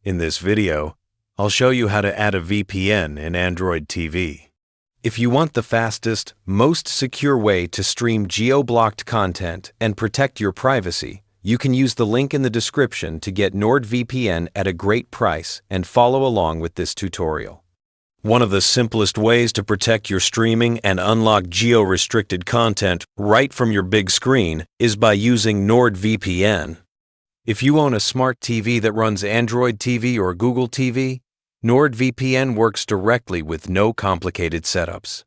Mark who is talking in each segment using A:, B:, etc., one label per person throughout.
A: In this video, I'll show you how to add a VPN in Android TV. If you want the fastest, most secure way to stream geo-blocked content and protect your privacy, you can use the link in the description to get NordVPN at a great price and follow along with this tutorial. One of the simplest ways to protect your streaming and unlock geo-restricted content right from your big screen is by using NordVPN. If you own a smart TV that runs Android TV or Google TV, NordVPN works directly with no complicated setups.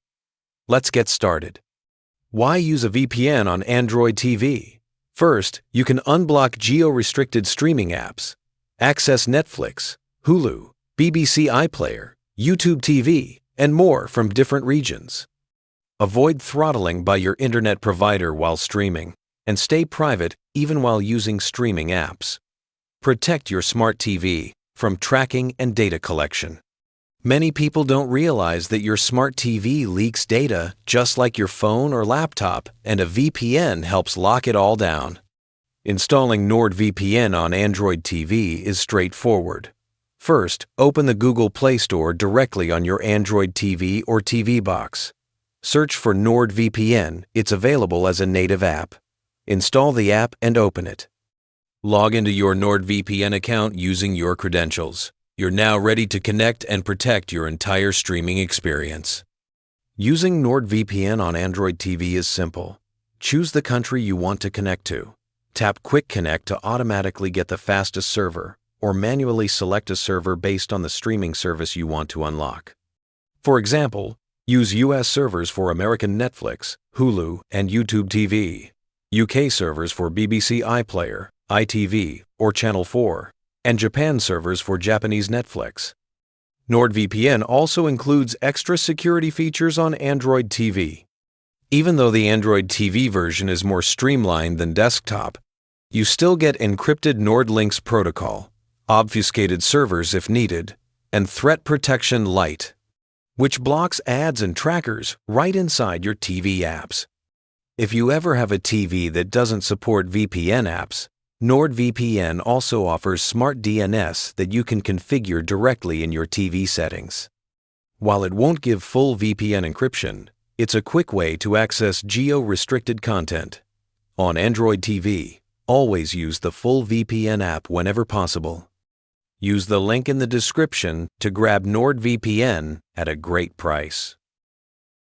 A: Let's get started. Why use a VPN on Android TV? First, you can unblock geo-restricted streaming apps, access Netflix, Hulu, BBC iPlayer, YouTube TV, and more from different regions. Avoid throttling by your internet provider while streaming, and stay private even while using streaming apps. Protect your smart TV from tracking and data collection. Many people don't realize that your smart TV leaks data just like your phone or laptop, and a VPN helps lock it all down. Installing NordVPN on Android TV is straightforward. First, open the Google Play Store directly on your Android TV or TV box. Search for NordVPN. It's available as a native app. Install the app and open it. Log into your NordVPN account using your credentials. You're now ready to connect and protect your entire streaming experience. Using NordVPN on Android TV is simple. Choose the country you want to connect to. Tap Quick Connect to automatically get the fastest server, or manually select a server based on the streaming service you want to unlock. For example, use US servers for American Netflix, Hulu, and YouTube TV. UK servers for BBC iPlayer, ITV, or Channel 4, and Japan servers for Japanese Netflix. NordVPN also includes extra security features on Android TV. Even though the Android TV version is more streamlined than desktop, you still get encrypted NordLynx protocol, obfuscated servers if needed, and Threat Protection Lite, which blocks ads and trackers right inside your TV apps. If you ever have a TV that doesn't support VPN apps, NordVPN also offers smart DNS that you can configure directly in your TV settings. While it won't give full VPN encryption, it's a quick way to access geo-restricted content. On Android TV, always use the full VPN app whenever possible. Use the link in the description to grab NordVPN at a great price.